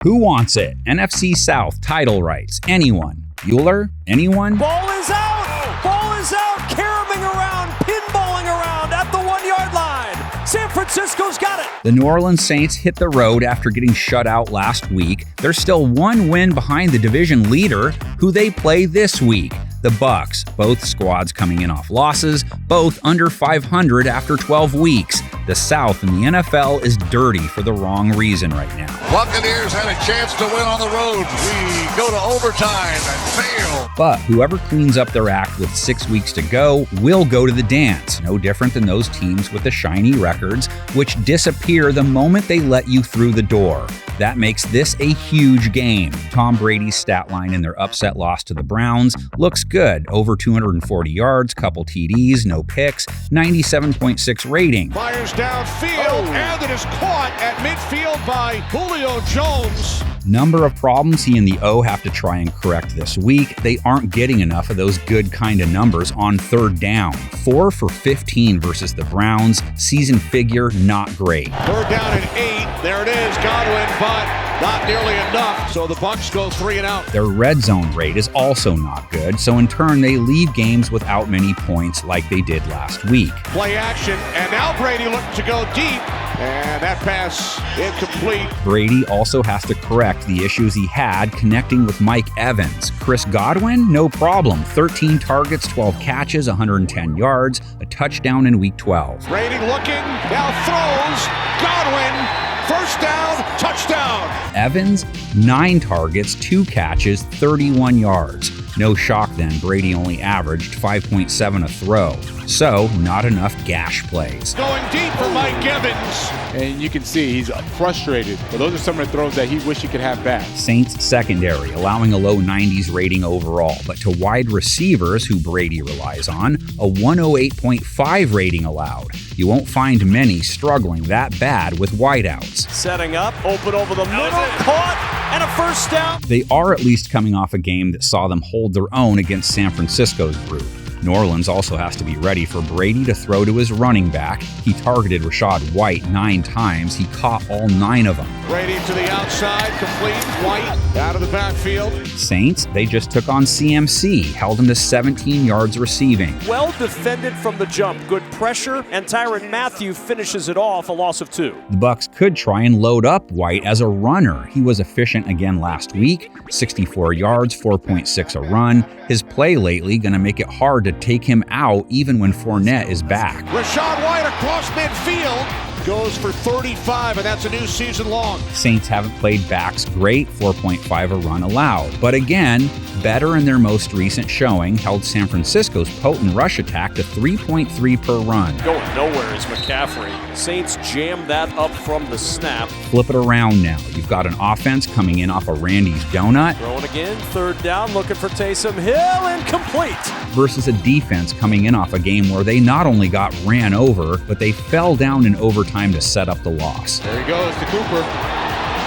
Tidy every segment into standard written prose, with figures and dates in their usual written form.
Who wants it? NFC South title rights. Anyone? Bueller? Anyone? Ball is out! Ball is out! Caroming around, pinballing around at the 1-yard line. San Francisco's got it. The New Orleans Saints hit the road after getting shut out last week. They're still one win behind the division leader, who they play this week. The Bucs, both squads coming in off losses, both under 500 after 12 weeks. The South in the NFL is dirty for the wrong reason right now. Buccaneers had a chance to win on the road. We go to overtime and fail. But whoever cleans up their act with 6 weeks to go will go to the dance. No different than those teams with the shiny records, which disappear the moment they let you through the door. That makes this a huge game. Tom Brady's stat line in their upset loss to the Browns looks good. Over 240 yards, couple TDs, no picks, 97.6 rating. Fires downfield, and it is caught at midfield by Julio Jones. Number of problems he and the O have to try and correct this week. They aren't getting enough of those good kind of numbers on third down. 4 for 15 versus the Browns. Season figure, not great. Third down and 8. There it is, Godwin, but not nearly enough. So the Bucs go 3 and out. Their red zone rate is also not good, so in turn they leave games without many points like they did last week. Play action, and now Brady looking to go deep, and that pass incomplete. Brady also has to correct the issues he had connecting with Mike Evans. Chris Godwin, no problem. 13 targets, 12 catches, 110 yards, a touchdown in week 12. Brady looking, now throws, Godwin, first down, touchdown. Evans, 9 targets, 2 catches, 31 yards. No shock then, Brady only averaged 5.7 a throw. So, not enough gash plays. Going deep for Mike Evans. And you can see he's frustrated. But those are some of the throws that he wish he could have back. Saints secondary, allowing a low 90s rating overall, but to wide receivers, who Brady relies on, a 108.5 rating allowed. You won't find many struggling that bad with wideouts. Setting up, open over the middle, caught, and a first down. They are at least coming off a game that saw them hold their own against San Francisco's group. New Orleans also has to be ready for Brady to throw to his running back. He targeted Rachaad White 9 times. He caught all 9 of them. Brady to the outside, complete. White out of the backfield. Saints, they just took on CMC, held him to 17 yards receiving. Well defended from the jump. Good pressure, and Tyrann Mathieu finishes it off, a loss of 2. The Bucs could try and load up White as a runner. He was efficient again last week, 64 yards, 4.6 a run. His play lately going to make it hard to take him out even when Fournette is back. Rachaad White across midfield. Goes for 35, and that's a new season long. Saints haven't played backs great, 4.5 a run allowed. But again, better in their most recent showing, held San Francisco's potent rush attack to 3.3 per run. Going nowhere is McCaffrey. Saints jammed that up from the snap. Flip it around now. You've got an offense coming in off a Randy's donut. Throwing again, third down, looking for Taysom Hill, incomplete. Versus a defense coming in off a game where they not only got ran over, but they fell down in overtime to set up the loss. There he goes to Cooper.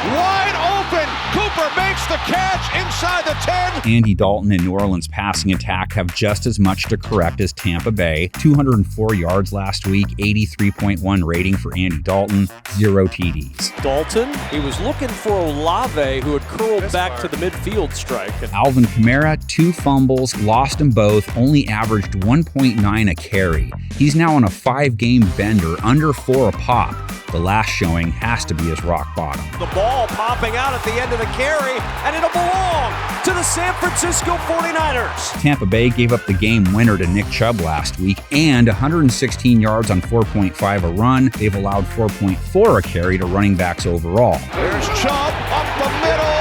Wide open! Cooper makes the catch inside the 10. Andy Dalton and New Orleans' passing attack have just as much to correct as Tampa Bay. 204 yards last week, 83.1 rating for Andy Dalton, 0 TDs. Dalton, he was looking for Olave, who had curled back to the midfield strike. Alvin Kamara, 2 fumbles, lost them both, only averaged 1.9 a carry. He's now on a 5-game bender, under 4 a pop. The last showing has to be his rock bottom. The ball popping out at the end of the carry, and it'll belong to the San Francisco 49ers. Tampa Bay gave up the game winner to Nick Chubb last week, and 116 yards on 4.5 a run. They've allowed 4.4 a carry to running backs overall. There's Chubb up the middle.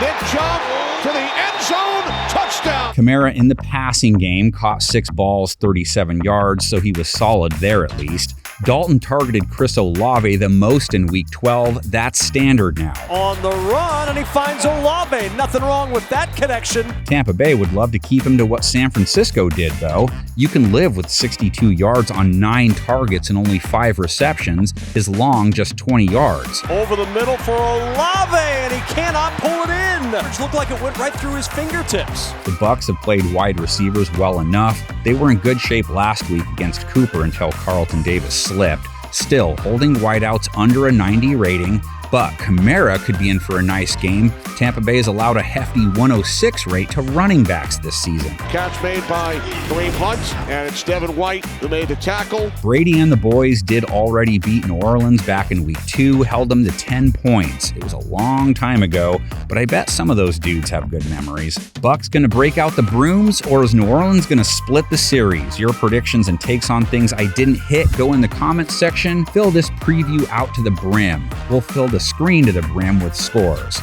Nick Chubb to the end zone. Touchdown. Kamara in the passing game caught 6 balls, 37 yards, so he was solid there at least. Dalton targeted Chris Olave the most in Week 12. That's standard now. On the run, and he finds Olave. Nothing wrong with that connection. Tampa Bay would love to keep him to what San Francisco did, though. You can live with 62 yards on 9 targets and only 5 receptions. His long, just 20 yards. Over the middle for Olave, and he cannot pull it in. It looked like it went right through his fingertips. The Bucs have played wide receivers well enough. They were in good shape last week against Cooper until Carlton Davis slipped. Still, holding wideouts under a 90 rating, but Kamara could be in for a nice game. Tampa Bay has allowed a hefty 106 rate to running backs this season. Catch made by Kareem Hunt, and it's Devin White who made the tackle. Brady and the boys did already beat New Orleans back in week 2, held them to 10 points. It was a long time ago, but I bet some of those dudes have good memories. Bucs gonna break out the brooms, or is New Orleans gonna split the series? Your predictions and takes on things I didn't hit go in the comments section. Fill this preview out to the brim. We'll fill the screen to the brim with scores.